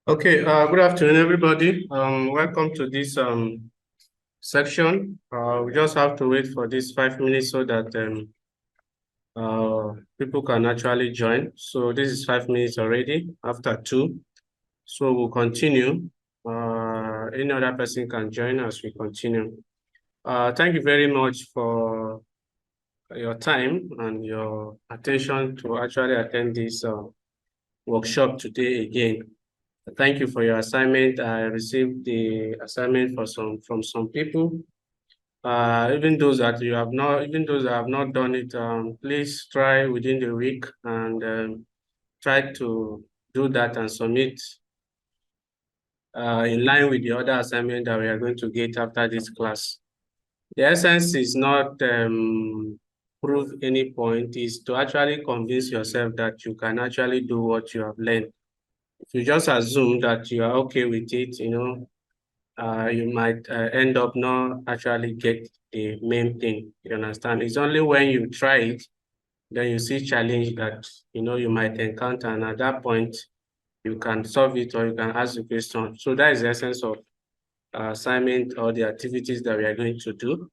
Okay, good afternoon, everybody. Welcome to this section. We just have to wait for this 5 minutes so that people can actually join. So this is 5 minutes already after 2. So we'll continue. Any other person can join as we continue. Thank you very much for your time and your attention to actually attend this workshop today again. Thank you for your assignment. I received the assignment from some people. Even those that have not done it, please try within the week and try to do that and submit in line with the other assignment that we are going to get after this class. The essence is not prove any point, is to actually convince yourself that you can actually do what you have learned. If you just assume that you are okay with it, you might end up not actually get the main thing. You understand? It's only when you try it, then you see challenge that you might encounter, and at that point, you can solve it or you can ask the question. So that is the essence of assignment or the activities that we are going to do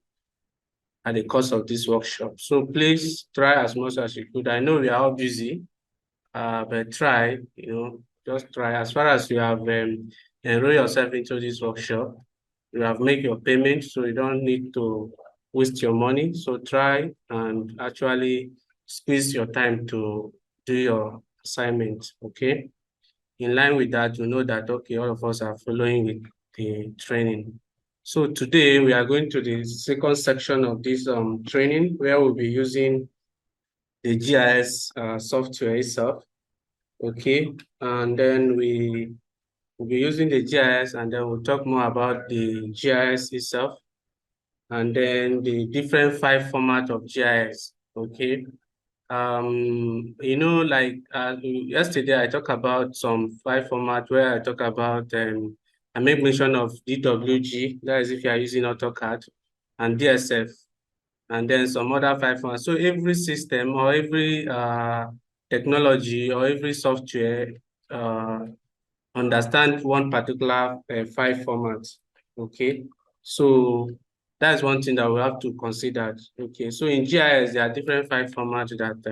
at the course of this workshop. So please try as much as you could. I know we are all busy, but try, just try. As far as you have enroll yourself into this workshop, you have made your payment, so you don't need to waste your money. So try and actually squeeze your time to do your assignment, okay? In line with that, you know that, okay, all of us are following with the training. So today we are going to the second section of this training, where we'll be using the GIS software itself, okay? And then we'll be using the GIS, and then we'll talk more about the GIS itself, and then the different file format of GIS, okay? Like yesterday I talked about some file format where I talk about, I make mention of DWG, that is if you are using AutoCAD, and DSF, and then some other file formats. So every system or every technology or every software understand one particular file format, okay? So that's one thing that we have to consider, okay? So in GIS, there are different file formats that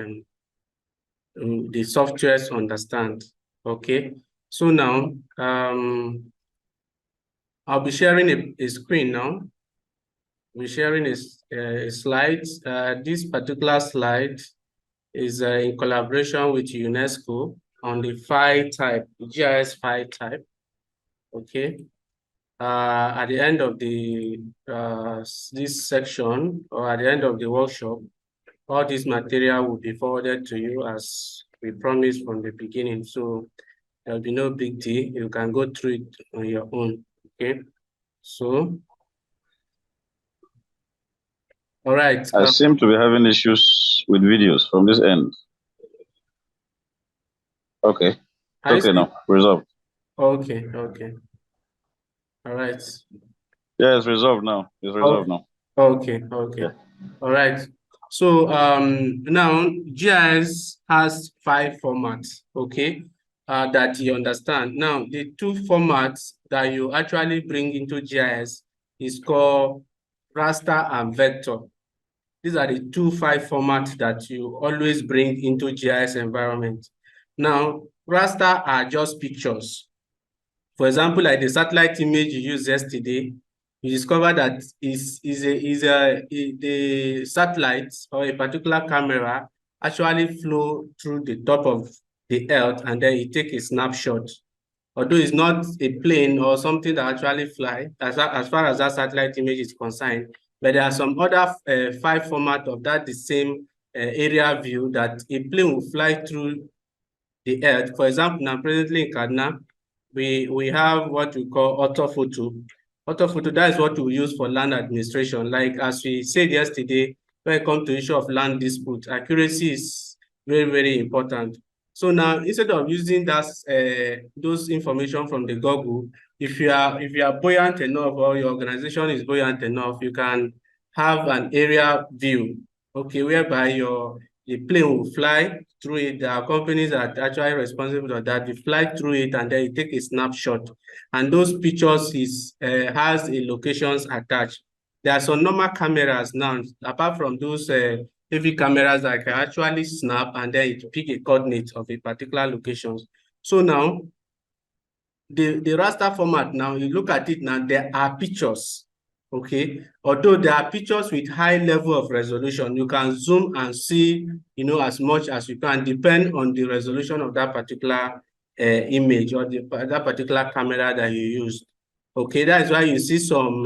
the softwares understand, okay? So now, I'll be sharing a screen now. We're sharing a slide. This particular slide is in collaboration with UNESCO on the file type, GIS file type, okay? At the end of the this section, or at the end of the workshop, all this material will be forwarded to you as we promised from the beginning. So there'll be no big deal. You can go through it on your own, okay? So, all right. I seem to be having issues with videos from this end. Okay. Okay, now resolved. Okay. All right. Yeah, it's resolved now. It's resolved now. Okay. Yeah. All right. So now GIS has 5 formats, okay, that you understand. Now, the 2 formats that you actually bring into GIS is called raster and vector. These are the 2 file formats that you always bring into GIS environment. Now, raster are just pictures. For example, like the satellite image you used yesterday, you discover that the satellite or a particular camera actually flow through the top of the earth, and then you take a snapshot. Although it's not a plane or something that actually fly, as far as that satellite image is concerned, but there are some other file format of that the same area view that a plane will fly through the earth. For example, now presently in Kaduna, we have what we call orthophoto. Orthophoto, that is what we use for land administration. Like as we said yesterday, when it comes to issue of land dispute, accuracy is very, very important. So now, instead of using that those information from the Google, if you are buoyant enough, or your organization is buoyant enough, you can have an area view, okay, whereby the plane will fly through it. There are companies that are actually responsible for that. You fly through it and then you take a snapshot. And those pictures has a locations attached. There are some normal cameras now, apart from those heavy cameras that can actually snap and then it pick a coordinate of a particular location. So now, the raster format now, you look at it now, there are pictures, okay? Although there are pictures with high level of resolution, you can zoom and see, as much as you can, depend on the resolution of that particular image or that particular camera that you use. Okay, that's why you see some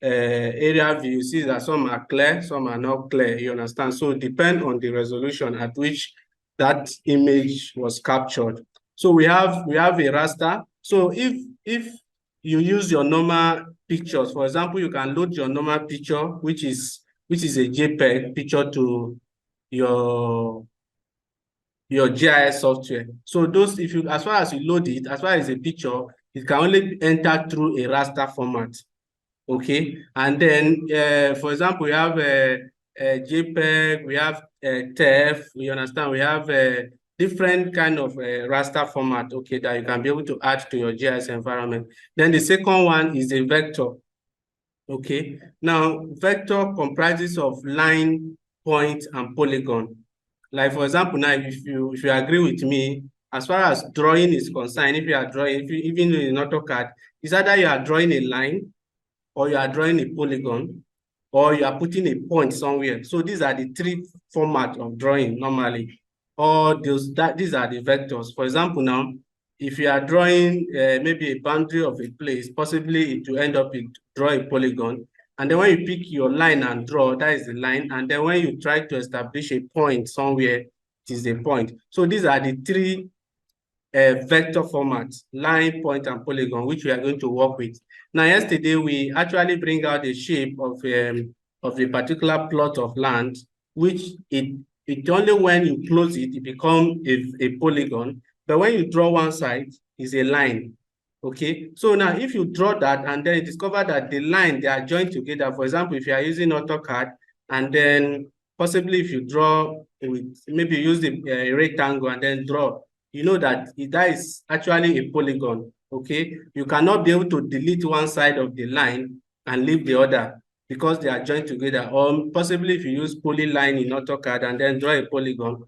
area view, you see that some are clear, some are not clear, you understand? So it depends on the resolution at which that image was captured. So we have a raster. So if you use your normal pictures, for example, you can load your normal picture, which is a JPEG picture to your GIS software. So those, as far as you load it, as far as a picture, it can only enter through a raster format. Okay, and then for example, we have a JPEG, we have TEF, you understand? We have different kind of raster format, okay, that you can be able to add to your GIS environment. Then the second one is a vector. Okay, now vector comprises of line, point, and polygon. Like for example, now if you agree with me, as far as drawing is concerned, if you are drawing, even in AutoCAD, it's either you are drawing a line, or you are drawing a polygon, or you are putting a point somewhere. So these are the three formats of drawing normally. Or these are the vectors. For example, now, if you are drawing maybe a boundary of a place, possibly it will end up in draw a polygon. And then when you pick your line and draw, that is the line. And then when you try to establish a point somewhere, it is a point. So these are the three vector formats: line, point, and polygon, which we are going to work with. Now, yesterday, we actually bring out the shape of a particular plot of land, which it only when you close it, it becomes a polygon. But when you draw one side, is a line. Okay, so now if you draw that and then you discover that the line, they are joined together. For example, if you are using AutoCAD, and then possibly if you draw with, maybe use the rectangle and then draw, you know that is actually a polygon, okay? You cannot be able to delete one side of the line and leave the other because they are joined together. Or possibly if you use polyline in AutoCAD and then draw a polygon,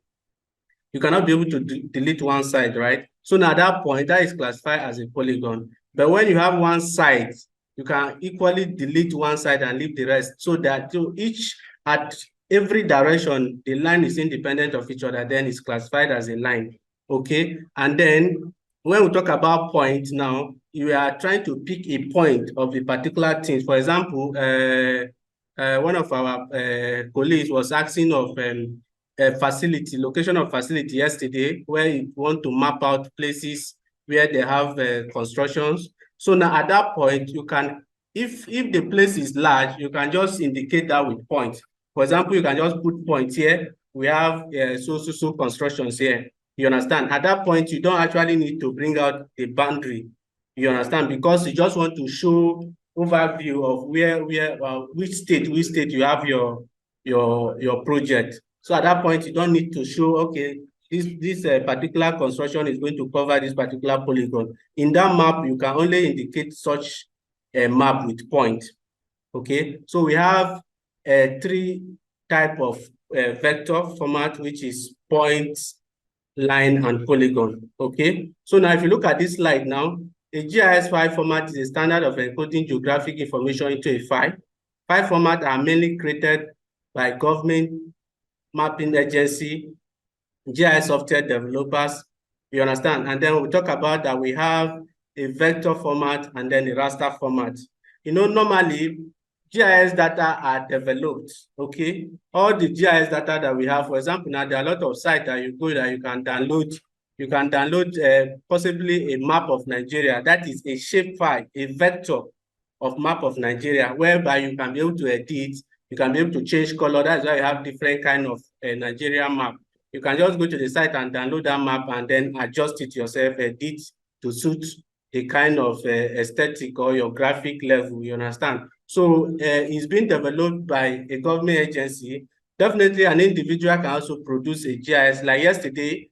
you cannot be able to delete one side, right? So now at that point, that is classified as a polygon. But when you have one side, you can equally delete one side and leave the rest, so that at every direction, the line is independent of each other, then it's classified as a line. Okay, and then when we talk about point now, you are trying to pick a point of a particular thing. For example, one of our colleagues was asking of facility, location of facility yesterday, where you want to map out places where they have constructions. So now at that point, you can, if the place is large, you can just indicate that with points. For example, you can just put points here. We have so constructions here. You understand? At that point, you don't actually need to bring out a boundary. You understand? Because you just want to show overview of which state you have your project. So at that point, you don't need to show, okay, this particular construction is going to cover this particular polygon. In that map, you can only indicate such a map with point. Okay, so we have three type of vector format, which is points, line, and polygon. Okay, so now if you look at this slide now, a GIS file format is a standard of encoding geographic information into a file. File formats are mainly created by government mapping agency, GIS software developers, you understand? And then we talk about that we have a vector format and then a raster format. Normally, GIS data are developed, okay? All the GIS data that we have, for example, now there are a lot of sites that you go that you can download. You can download possibly a map of Nigeria. That is a shape file, a vector of map of Nigeria, whereby you can be able to edit, you can be able to change color. That's why you have different kind of Nigeria map. You can just go to the site and download that map and then adjust it yourself, edit to suit the kind of aesthetic or your graphic level, you understand? So it's been developed by a government agency Definitely an individual can also produce a GIS. Like yesterday,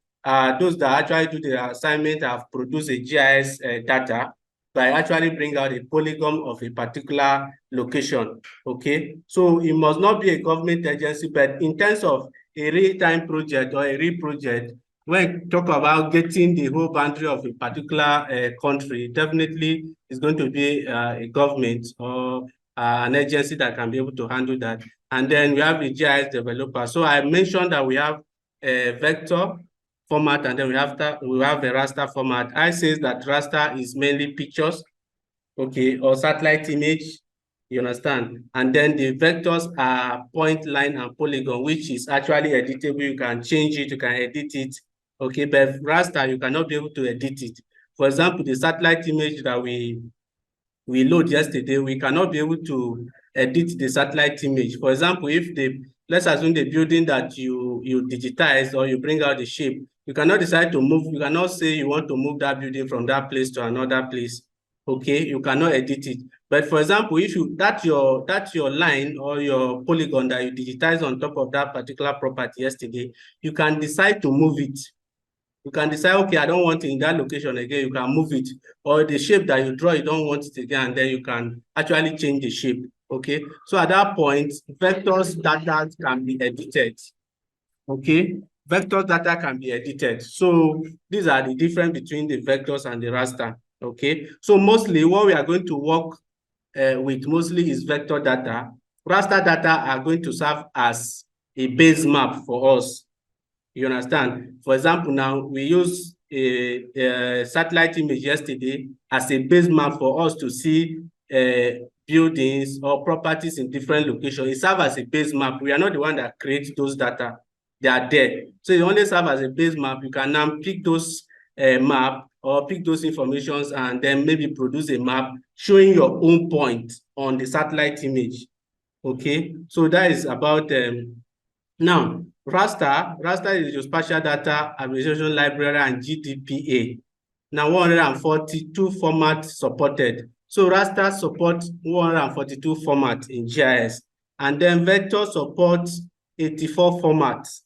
those that actually do the assignment have produced a GIS data by actually bring out a polygon of a particular location, okay? So it must not be a government agency, but in terms of a real-time project or a real project, when we talk about getting the whole boundary of a particular country, definitely it's going to be a government or an agency that can be able to handle that. And then we have the GIS developer. So I mentioned that we have a vector format, and then we have a raster format. I says that raster is mainly pictures, okay, or satellite image, you understand? And then the vectors are point, line, and polygon, which is actually editable. You can change it, you can edit it, okay? But raster, you cannot be able to edit it. For example, the satellite image that we load yesterday, we cannot be able to edit the satellite image. For example, if let's assume the building that you digitize or you bring out the shape, you cannot decide to move, you cannot say you want to move that building from that place to another place. Okay, you cannot edit it. But for example, if that's your line or your polygon that you digitize on top of that particular property yesterday, you can decide to move it. You can decide, okay, I don't want it in that location again, you can move it. Or the shape that you draw, you don't want it again, and then you can actually change the shape, okay? So at that point, vectors data can be edited, okay? Vectors data can be edited. So these are the difference between the vectors and the raster, okay? So mostly what we are going to work with mostly is vector data. Raster data are going to serve as a base map for us. You understand? For example, now we use a satellite image yesterday as a base map for us to see buildings or properties in different locations. It serves as a base map. We are not the one that creates those data. They are there. So it only serves as a base map. You can now pick those map or pick those informations and then maybe produce a map showing your own point on the satellite image. Okay, so that is about now, raster is your spatial data abbreviation library and GDPA. Now 142 formats supported. So raster supports 142 formats in GIS. And then vector supports 84 formats,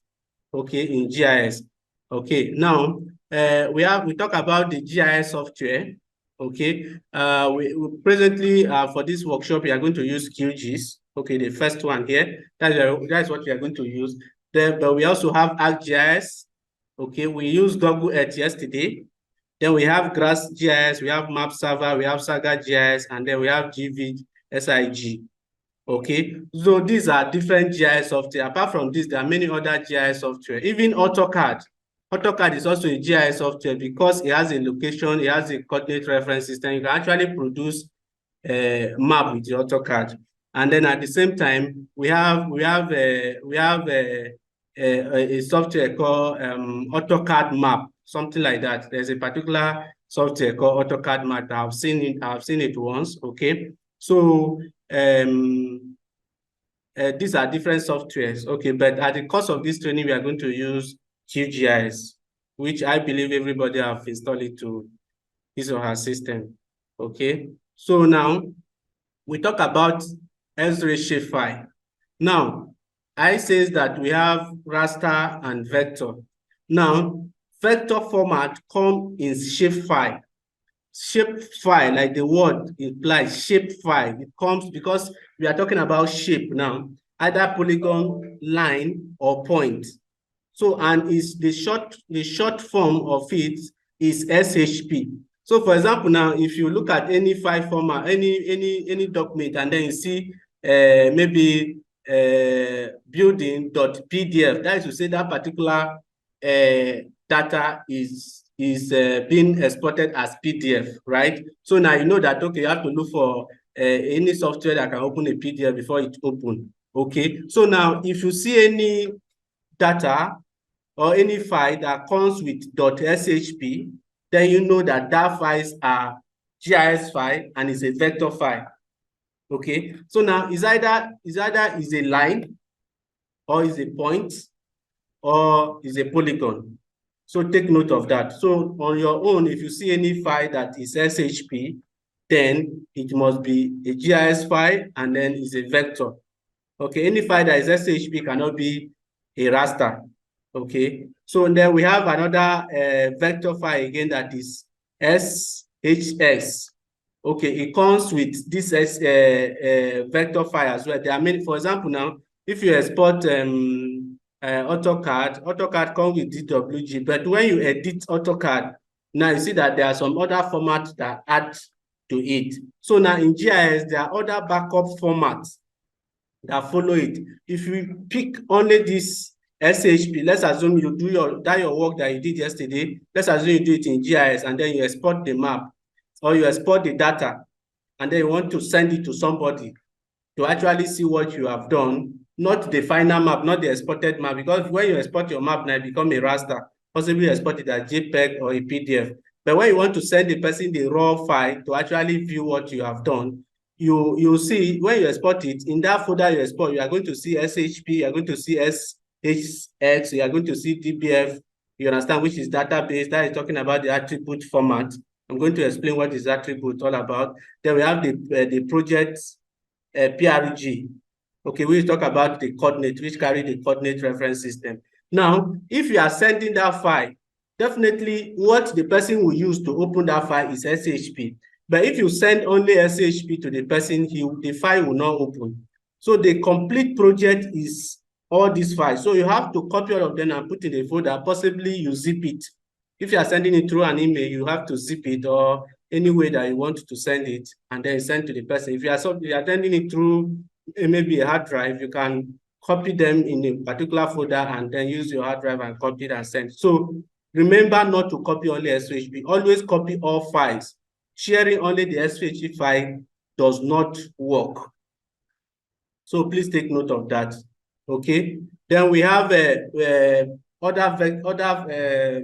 okay, in GIS. Okay, now we talk about the GIS software. Okay, we presently for this workshop we are going to use QGIS. Okay, the first one here. That's what we are going to use. Then, but we also have ArcGIS. Okay, we used Google Earth yesterday. Then we have Grass GIS, we have Map Server, we have Saga GIS, and then we have GVSIG. Okay, so these are different GIS software. Apart from this, there are many other GIS software. Even AutoCAD. AutoCAD is also a GIS software because it has a location, it has a coordinate reference system. You can actually produce a map with the AutoCAD. And then at the same time, we have a software called AutoCAD Map, something like that. There's a particular software called AutoCAD Map. I've seen it once. Okay, so these are different softwares. Okay, but at the course of this training, we are going to use QGIS, which I believe everybody have installed it to his or her system. Okay, so now we talk about X-ray shapefile. Now, I says that we have raster and vector. Now, vector format come in shapefile. Shapefile, like the word implies, shapefile. It comes because we are talking about shape now, either polygon, line, or point. So, and is the short form of it is SHP. So, for example, now if you look at any file format, any document, and then you see maybe building.pdf, that is to say that particular data is being exported as PDF, right? So now you know that, okay, you have to look for any software that can open a PDF before it open. Okay, so now if you see any data or any file that comes with .shp, then you know that that files are GIS file and is a vector file. Okay, so now is either a line or is a point or is a polygon. So take note of that. So on your own, if you see any file that is SHP, then it must be a GIS file and then is a vector. Okay, any file that is SHP cannot be a raster. Okay, so then we have another vector file again that is SHS. Okay, it comes with this vector file as well. There are many, for example, now, if you export AutoCAD comes with DWG, but when you edit AutoCAD, now you see that there are some other formats that add to it. So now in GIS, there are other backup formats that follow it. If you pick only this SHP, let's assume you do your work that you did yesterday. Let's assume you do it in GIS and then you export the map or you export the data and then you want to send it to somebody to actually see what you have done, not the final map, not the exported map, because when you export your map now, it becomes a raster, possibly export it as JPEG or a PDF. But when you want to send the person the raw file to actually view what you have done, you see when you export it, in that folder you export, you are going to see SHP, you are going to see SHX, you are going to see DBF, you understand, which is database, that is talking about the attribute format. I'm going to explain what is attribute all about. Then we have the project PRG. Okay, we talk about the coordinate, which carry the coordinate reference system. Now, if you are sending that file, definitely what the person will use to open that file is SHP. But if you send only SHP to the person, the file will not open. So the complete project is all these files. So you have to copy all of them and put in a folder, possibly you zip it. If you are sending it through an email, you have to zip it or any way that you want to send it and then send to the person. If you are sending it through maybe a hard drive, you can copy them in a particular folder and then use your hard drive and copy it and send. So remember not to copy only SHP. Always copy all files. Sharing only the SHP file does not work. So please take note of that. Okay. Then we have other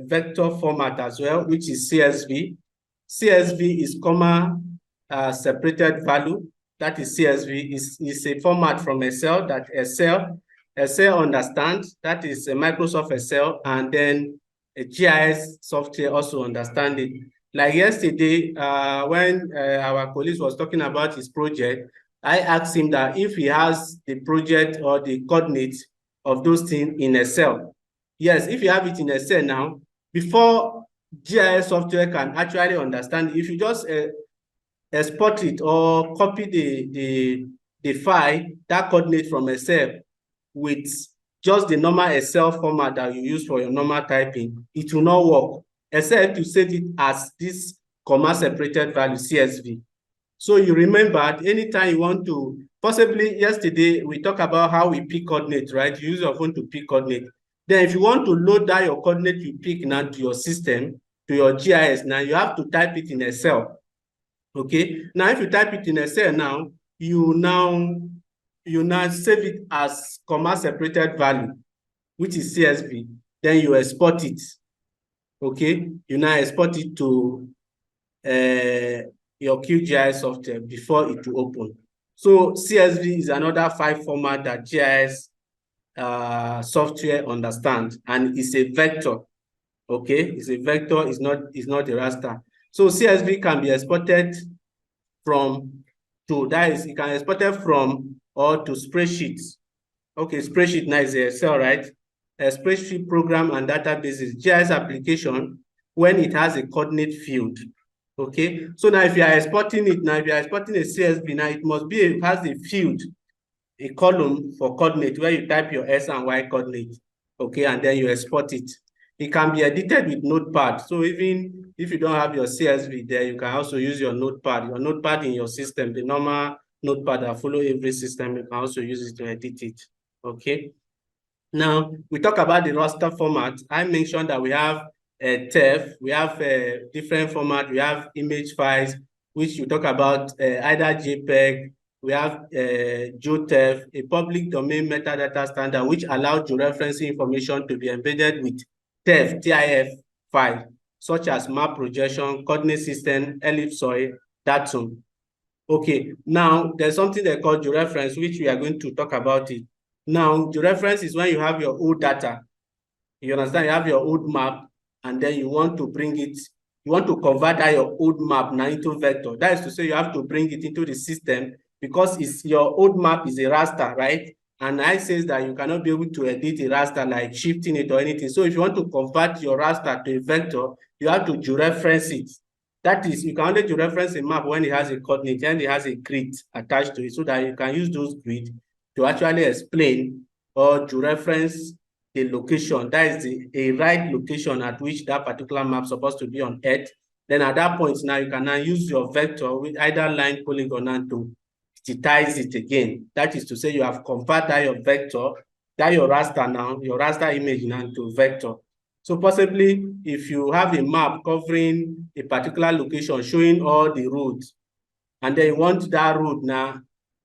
vector format as well, which is CSV. CSV is comma separated value. That is CSV is a format from Excel that Excel understands. That is a Microsoft Excel, and then a GIS software also understand it. Like yesterday, when our colleague was talking about his project, I asked him that if he has the project or the coordinates of those things in Excel. Yes, if you have it in Excel now, before GIS software can actually understand, if you just export it or copy the file, that coordinate from Excel with just the normal Excel format that you use for your normal typing, it will not work, except you set it as this comma separated value, CSV. So you remember, anytime you want to, possibly yesterday, we talked about how we pick coordinates, right? You use your phone to pick coordinate. Then if you want to load that your coordinate you pick now to your system, to your GIS, now you have to type it in Excel. Okay, now if you type it in Excel now, you now save it as comma separated value, which is CSV. Then you export it. Okay, you now export it to your QGIS software before it will open. So CSV is another file format that GIS software understands, and it's a vector. Okay, it's a vector, it's not a raster. So CSV can be exported from to, that is, it can be exported from or to spreadsheets. Okay, spreadsheet now is Excel, right? A spreadsheet program and databases, GIS application, when it has a coordinate field. Okay, so now if you are exporting it now, if you are exporting a CSV now, it must be it has a field, a column for coordinate where you type your S and Y coordinate. Okay, and then you export it. It can be edited with Notepad. So even if you don't have your CSV there, you can also use your Notepad in your system, the normal Notepad that follow every system. You can also use it to edit it. Okay. Now we talk about the raster format. I mentioned that we have TEF, we have different format, we have image files, which you talk about either JPEG, we have GeoTEF, a public domain metadata standard, which allows georeferencing information to be embedded with TIF file, such as map projection, coordinate system, ellipsoid, datum. Okay, now there's something they call georeference, which we are going to talk about it. Now, georeference is when you have your old data. You understand? You have your old map, and then you want to bring it, you want to convert that your old map now into vector. That is to say, you have to bring it into the system because it's your old map is a raster, right? And I says that you cannot be able to edit a raster like shifting it or anything. So if you want to convert your raster to a vector, you have to georeference it. That is, you can only georeference a map when it has a coordinate and it has a grid attached to it, so that you can use those grids to actually explain or georeference the location. That is a right location at which that particular map is supposed to be on Earth. Then at that point now, you can now use your vector with either line, polygon, and to digitize it again. That is to say, you have converted your vector, that your raster now, your raster image now to vector. So possibly, if you have a map covering a particular location showing all the roads, and then you want that road now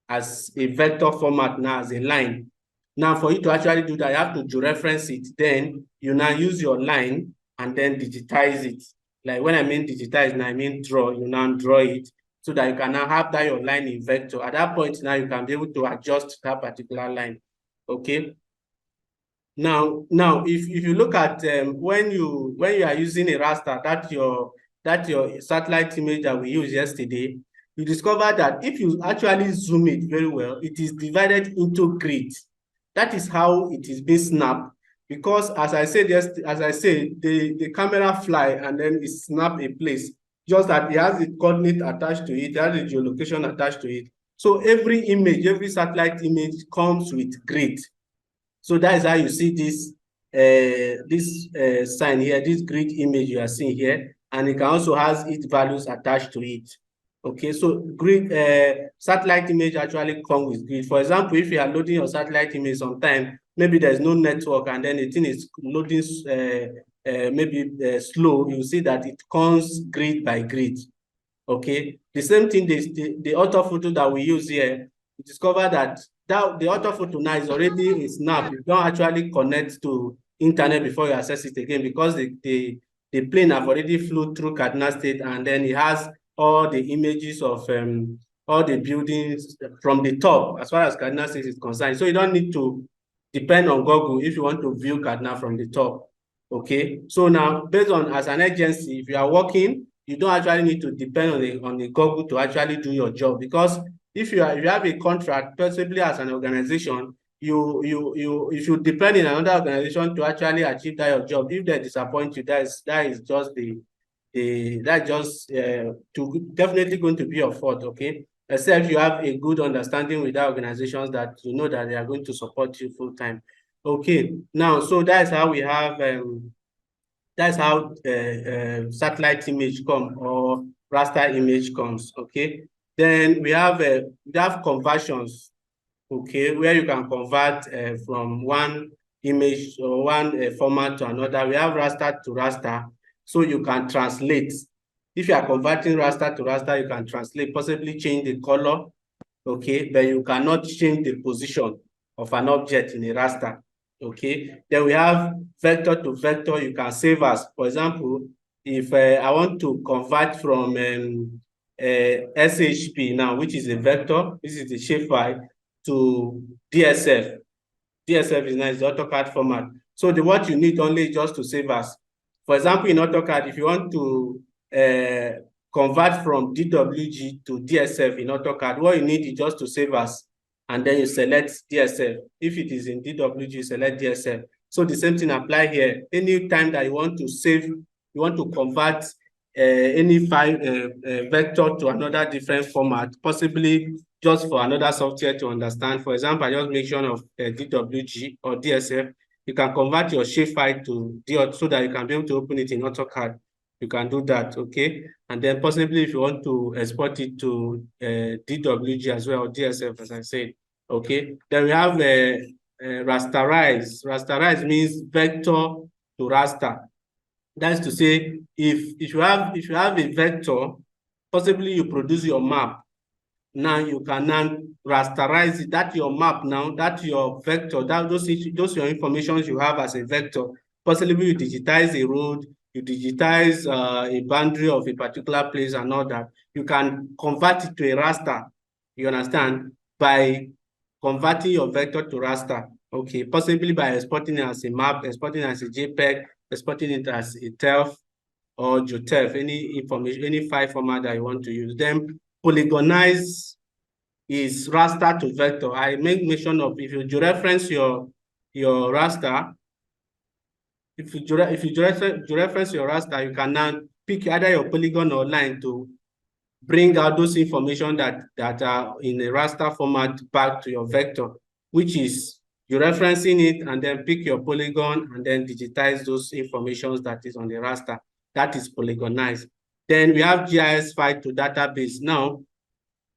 as a vector format now as a line. Now, for you to actually do that, you have to georeference it. Then you now use your line and then digitize it. Like when I mean digitize, now I mean draw. You now draw it so that you can now have that your line in vector. At that point, now you can be able to adjust that particular line. Okay. Now, if you look at when you are using a raster, that your satellite image that we used yesterday, you discover that if you actually zoom it very well, it is divided into grids. That is how it is being snapped. Because as I said, the camera fly and then it snap a place. Just that it has a coordinate attached to it, it has a geolocation attached to it. So every image, every satellite image comes with grid. So that is how you see this sign here, this grid image you are seeing here, and it can also has its values attached to it. Okay, so grid satellite image actually come with grid. For example, if you are loading your satellite image sometime, maybe there's no network and then the thing is loading maybe slow, you see that it comes grid by grid. Okay, the same thing, the orthophoto that we use here, we discover that the orthophoto now is already a snap. You don't actually connect to internet before you access it again, because the plane have already flew through Kaduna State, and then it has all the images of all the buildings from the top as far as Kaduna State is concerned. So you don't need to depend on Google if you want to view Kaduna from the top. Okay, so now based on, as an agency, if you are working, you don't actually need to depend on the Google to actually do your job, because if you have a contract, possibly as an organization, you should depend in another organization to actually achieve that your job. If they disappoint you, that is just definitely going to be your fault. Okay, except you have a good understanding with that organizations that you know that they are going to support you full time. Okay, now so that's how we have that's how satellite image come, or raster image comes. Okay, then we have conversions. Okay, where you can convert from one image or one format to another. We have raster to raster, so you can translate. If you are converting raster to raster, you can translate, possibly change the color. Okay, but you cannot change the position of an object in a raster. Okay, then we have vector to vector. You can save as, for example, if I want to convert from SHP now, which is a vector, this is the shapefile, to DSF. DSF is nice, the AutoCAD format. So what you need only just to save as. For example, in AutoCAD, if you want to convert from DWG to DSF in AutoCAD, what you need is just to save as, and then you select DSF. If it is in DWG, you select DSF. So the same thing apply here. Any time that you want to save, you want to convert any file vector to another different format, possibly just for another software to understand. For example, I just mention of DWG or DSF. You can convert your shapefile to DOT so that you can be able to open it in AutoCAD. You can do that, okay? And then possibly if you want to export it to DWG as well, or DSF, as I said, okay? Then we have rasterize. Rasterize means vector to raster. That's to say, if you have a vector, possibly you produce your map. Now you can now rasterize it. That's your map now. That's your vector. Those your information you have as a vector. Possibly you digitize a road, you digitize a boundary of a particular place and all that. You can convert it to a raster. You understand? By converting your vector to raster. Okay, possibly by exporting it as a map, exporting it as a JPEG, exporting it as a TELF or JOTEF, any information, any file format that you want to use. Then polygonize is raster to vector. I make mention of, if you georeference your raster, if you georeference your raster, you can now pick either your polygon or line to bring out those information that are in a raster format back to your vector, which is you're referencing it and then pick your polygon and then digitize those informations that is on the raster. That is polygonized. Then we have GIS file to database. Now,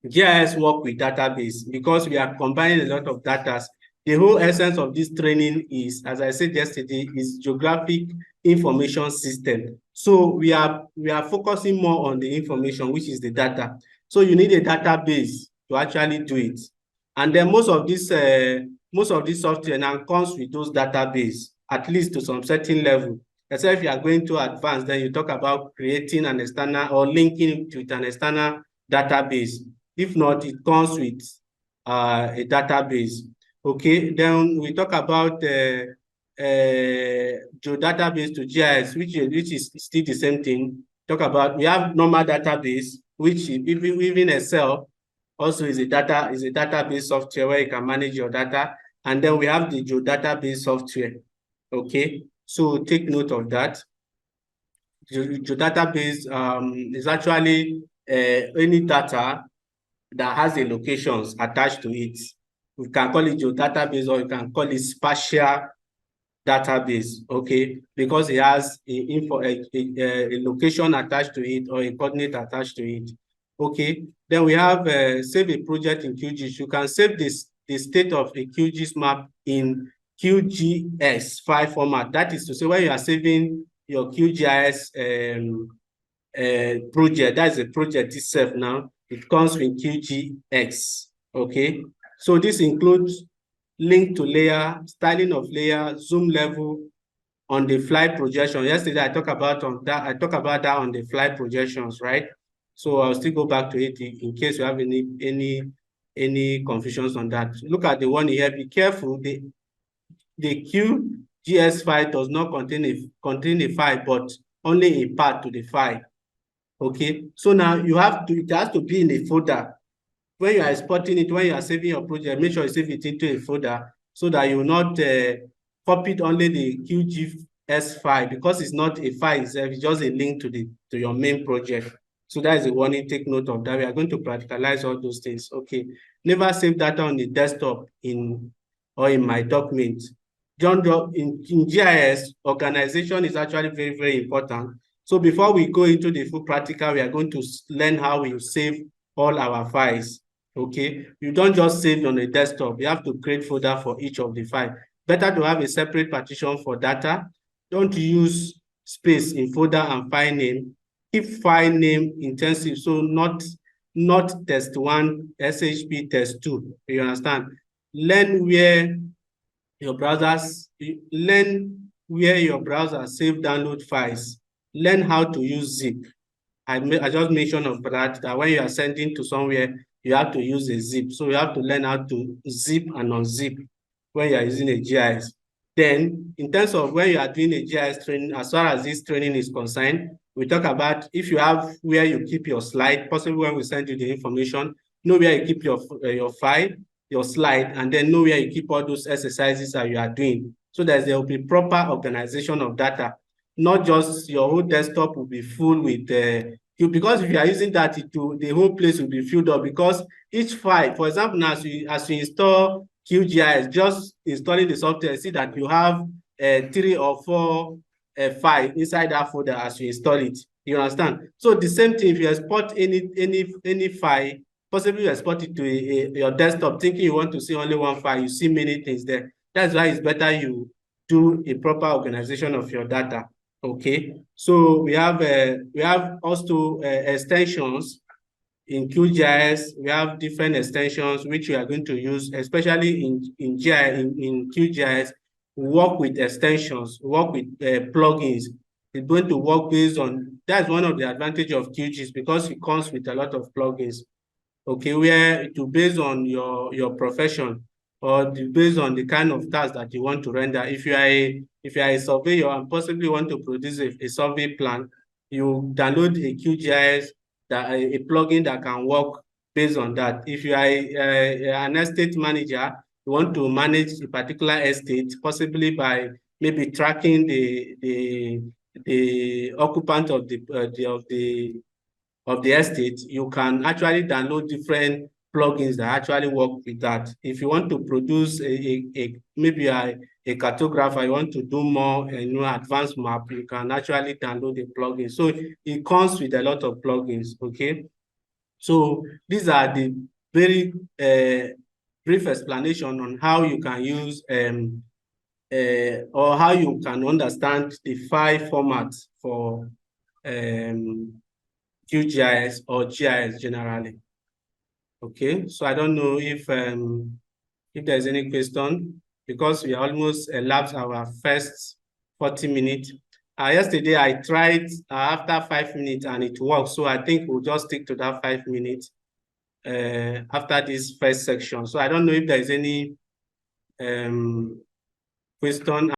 GIS work with database because we are combining a lot of data. The whole essence of this training is, as I said yesterday, is geographic information system. So we are focusing more on the information, which is the data. So you need a database to actually do it. And then most of this software now comes with those database, at least to some certain level. Except if you are going to advance, then you talk about creating an external or linking with an external database. If not, it comes with a database. Okay, then we talk about geodatabase to GIS, which is still the same thing. Talk about, we have normal database, which even Excel also is a database software where you can manage your data. And then we have the geodatabase software. Okay, so take note of that. Geodatabase is actually any data that has the locations attached to it. We can call it geodatabase or you can call it spatial database, okay? Because it has a location attached to it or a coordinate attached to it, okay? Then we have save a project in QGIS. You can save the state of a QGIS map in QGS file format. That is to say, when you are saving your QGIS project, that's a project itself now, it comes with QGX, okay? So this includes link to layer, styling of layer, zoom level, on the fly projection. Yesterday I talked about that on the fly projections, right? So I'll still go back to it in case you have any confusions on that. Look at the one here, be careful. The QGS file does not contain a file, but only a path to the file. Okay, so now it has to be in a folder. When you are exporting it, when you are saving your project, make sure you save it into a folder so that you will not copy only the QGS file, because it's not a file itself, it's just a link to your main project. So that is a warning, take note of that. We are going to practicalize all those things. Okay, never save data on the desktop or in my document. In GIS, organization is actually very, very important. So before we go into the full practical, we are going to learn how we save all our files. Okay, you don't just save on a desktop. You have to create folder for each of the files. Better to have a separate partition for data. Don't use space in folder and file name. Keep file name intensive, so not test1, SHP, test2. You understand? Learn where your browsers save download files. Learn how to use zip. I just mentioned of that when you are sending to somewhere, you have to use a zip. So you have to learn how to zip and unzip when you are using a GIS. Then, in terms of when you are doing a GIS training, as far as this training is concerned, we talk about if you have where you keep your slide, possibly when we send you the information, know where you keep your file, your slide, and then know where you keep all those exercises that you are doing, so that there will be proper organization of data. Not just your whole desktop will be full with because if you are using that, the whole place will be filled up, because each file, for example, now as you install QGIS, just installing the software, see that you have 3 or 4 files inside that folder as you install it. You understand? So the same thing, if you export any file, possibly you export it to your desktop, thinking you want to see only one file, you see many things there. That's why it's better you do a proper organization of your data. Okay, so we have also extensions in QGIS. We have different extensions which we are going to use, especially in QGIS. We work with extensions, work with plugins. It's going to work based on, that's one of the advantages of QGIS, because it comes with a lot of plugins. Okay, where it will based on your profession, or based on the kind of task that you want to render. If you are a surveyor and possibly want to produce a survey plan, you download a QGIS, a plugin that can work based on that. If you are an estate manager, you want to manage a particular estate, possibly by maybe tracking the occupant of the estate, you can actually download different plugins that actually work with that. If you want to produce maybe a cartographer, you want to do more advanced map, you can actually download the plugin. So it comes with a lot of plugins, okay? So these are the very brief explanation on how you can use or how you can understand the file formats for QGIS or GIS generally. Okay, so I don't know if there's any question, because we almost elapsed our first 40 minutes. Yesterday I tried after 5 minutes and it worked, so I think we'll just stick to that 5 minutes after this first section. So I don't know if there's any question